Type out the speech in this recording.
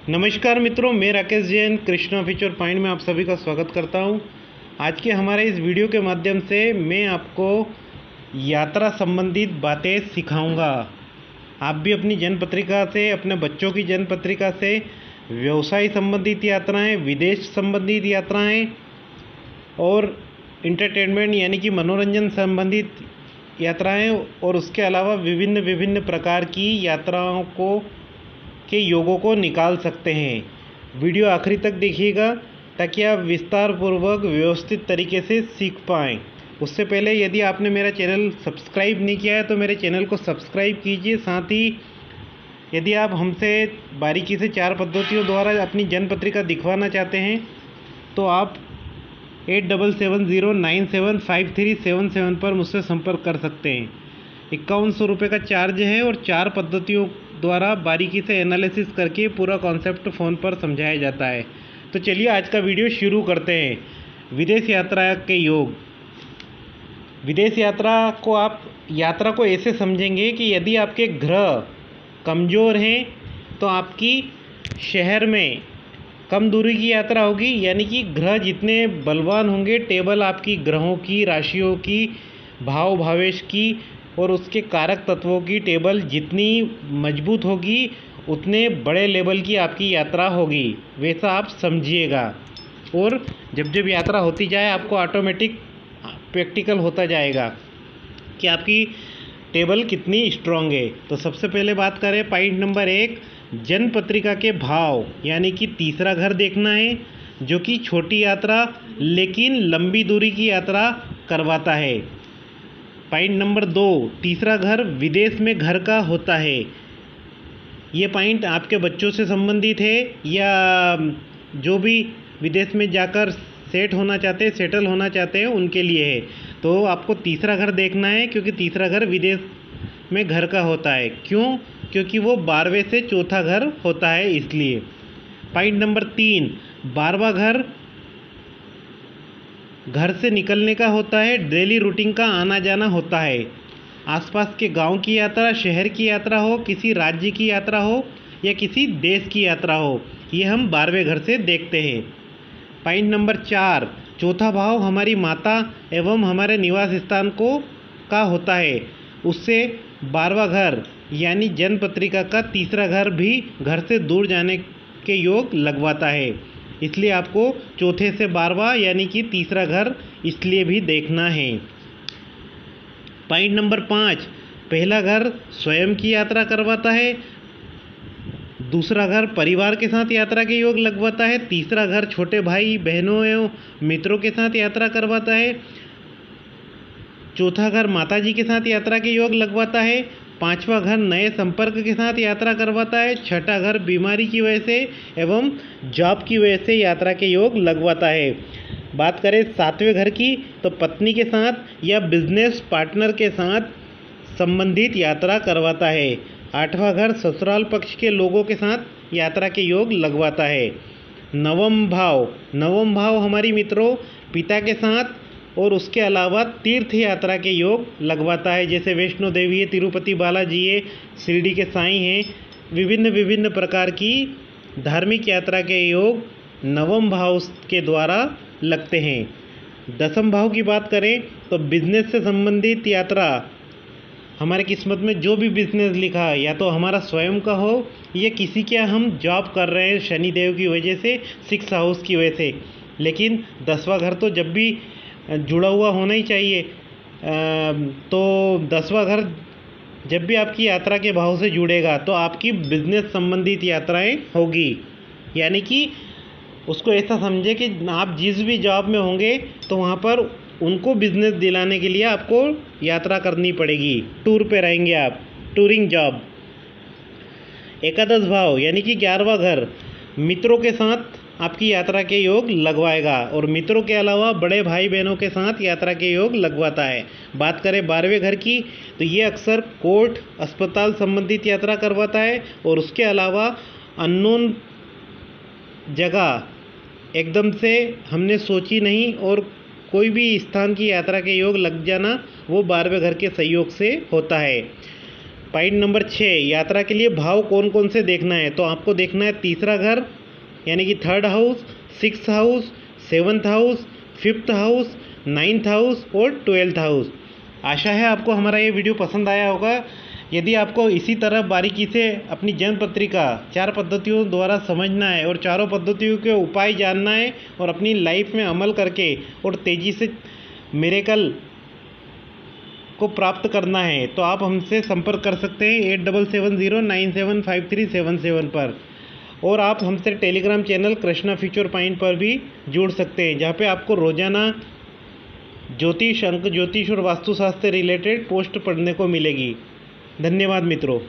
नमस्कार मित्रों, मैं राकेश जैन कृष्णा फ्यूचर पॉइंट में आप सभी का स्वागत करता हूं। आज के हमारे इस वीडियो के माध्यम से मैं आपको यात्रा संबंधित बातें सिखाऊंगा। आप भी अपनी जन्म पत्रिका से, अपने बच्चों की जन्म पत्रिका से व्यवसाय संबंधित यात्राएं, विदेश संबंधित यात्राएं और इंटरटेनमेंट यानी कि मनोरंजन संबंधित यात्राएं और उसके अलावा विभिन्न विभिन्न प्रकार की यात्राओं के योगों को निकाल सकते हैं। वीडियो आखिरी तक देखिएगा ताकि आप विस्तार पूर्वक व्यवस्थित तरीके से सीख पाएँ। उससे पहले यदि आपने मेरा चैनल सब्सक्राइब नहीं किया है तो मेरे चैनल को सब्सक्राइब कीजिए। साथ ही यदि आप हमसे बारीकी से 4 पद्धतियों द्वारा अपनी जन्म पत्रिका दिखवाना चाहते हैं तो आप 8770975377 पर मुझसे संपर्क कर सकते हैं। 5100 रुपये का चार्ज है और 4 पद्धतियों द्वारा बारीकी से एनालिसिस करके पूरा कॉन्सेप्ट फ़ोन पर समझाया जाता है। तो चलिए आज का वीडियो शुरू करते हैं। विदेश यात्रा के योग। विदेश यात्रा को ऐसे समझेंगे कि यदि आपके ग्रह कमज़ोर हैं तो आपकी शहर में कम दूरी की यात्रा होगी, यानी कि ग्रह जितने बलवान होंगे, टेबल आपकी ग्रहों की, राशियों की, भाव भावेश की और उसके कारक तत्वों की टेबल जितनी मजबूत होगी उतने बड़े लेवल की आपकी यात्रा होगी, वैसा आप समझिएगा। और जब जब यात्रा होती जाए आपको ऑटोमेटिक प्रैक्टिकल होता जाएगा कि आपकी टेबल कितनी स्ट्रांग है। तो सबसे पहले बात करें पॉइंट नंबर 1, जन्म पत्रिका के भाव यानी कि तीसरा घर देखना है, जो कि छोटी यात्रा लेकिन लंबी दूरी की यात्रा करवाता है। पॉइंट नंबर 2, तीसरा घर विदेश में घर का होता है। ये पॉइंट आपके बच्चों से संबंधित है या जो भी विदेश में जाकर सेटल होना चाहते हैं उनके लिए है। तो आपको तीसरा घर देखना है क्योंकि तीसरा घर विदेश में घर का होता है। क्यों? क्योंकि वो 12वें से चौथा घर होता है, इसलिए। पॉइंट नंबर 3, 12वां घर से निकलने का होता है, डेली रूटीन का आना जाना होता है। आसपास के गांव की यात्रा, शहर की यात्रा हो, किसी राज्य की यात्रा हो या किसी देश की यात्रा हो, ये हम 12वें घर से देखते हैं। पॉइंट नंबर 4, चौथा भाव हमारी माता एवं हमारे निवास स्थान का होता है। उससे 12वां घर यानी जन्म पत्रिका का तीसरा घर भी घर से दूर जाने के योग लगवाता है। इसलिए आपको चौथे से 12वां यानी कि तीसरा घर इसलिए भी देखना है। पॉइंट नंबर 5, पहला घर स्वयं की यात्रा करवाता है, दूसरा घर परिवार के साथ यात्रा के योग लगवाता है, तीसरा घर छोटे भाई बहनों एवं मित्रों के साथ यात्रा करवाता है, चौथा घर माताजी के साथ यात्रा के योग लगवाता है, 5वां घर नए संपर्क के साथ यात्रा करवाता है, छठा घर बीमारी की वजह से एवं जॉब की वजह से यात्रा के योग लगवाता है। बात करें 7वें घर की तो पत्नी के साथ या बिजनेस पार्टनर के साथ संबंधित यात्रा करवाता है। 8वां घर ससुराल पक्ष के लोगों के साथ यात्रा के योग लगवाता है। नवम भाव हमारी मित्रों पिता के साथ और उसके अलावा तीर्थ यात्रा के योग लगवाता है, जैसे वैष्णो देवी है, तिरुपति बालाजी है, शिरडी के साईं हैं। विभिन्न प्रकार की धार्मिक यात्रा के योग नवम भाव के द्वारा लगते हैं। 10वें भाव की बात करें तो बिजनेस से संबंधित यात्रा, हमारे किस्मत में जो भी बिजनेस लिखा है या तो हमारा स्वयं का हो या किसी के हम जॉब कर रहे हैं शनिदेव की वजह से, 6 हाउस की वजह से, लेकिन 10वां घर तो जब भी जुड़ा हुआ होना ही चाहिए। तो 10वां घर जब भी आपकी यात्रा के भाव से जुड़ेगा तो आपकी बिजनेस संबंधित यात्राएं होगी, यानी कि उसको ऐसा समझे कि आप जिस भी जॉब में होंगे तो वहाँ पर उनको बिजनेस दिलाने के लिए आपको यात्रा करनी पड़ेगी, टूर पे रहेंगे आप, टूरिंग जॉब। 11 भाव यानी कि 11वां घर मित्रों के साथ आपकी यात्रा के योग लगवाएगा और मित्रों के अलावा बड़े भाई बहनों के साथ यात्रा के योग लगवाता है। बात करें 12वें घर की तो ये अक्सर कोर्ट अस्पताल संबंधित यात्रा करवाता है और उसके अलावा अननोन जगह एकदम से हमने सोची नहीं और कोई भी स्थान की यात्रा के योग लग जाना, वो 12वें घर के सहयोग से होता है। पॉइंट नंबर 6, यात्रा के लिए भाव कौन कौन से देखना है। तो आपको देखना है तीसरा घर यानी कि third house, 6th house, 7th house, 5th house, 9th house और 12th हाउस। आशा है आपको हमारा ये वीडियो पसंद आया होगा। यदि आपको इसी तरह बारीकी से अपनी जन्म पत्रिका 4 पद्धतियों द्वारा समझना है और चारों पद्धतियों के उपाय जानना है और अपनी लाइफ में अमल करके और तेज़ी से मिरेकल को प्राप्त करना है, तो आप हमसे संपर्क कर सकते हैं 8770975377 पर। और आप हमसे Telegram channel Krishna future point पर भी जुड़ सकते हैं, जहाँ पे आपको रोज़ाना ज्योतिष, अंक ज्योतिष और वास्तुशास्त्र रिलेटेड पोस्ट पढ़ने को मिलेगी। धन्यवाद मित्रों।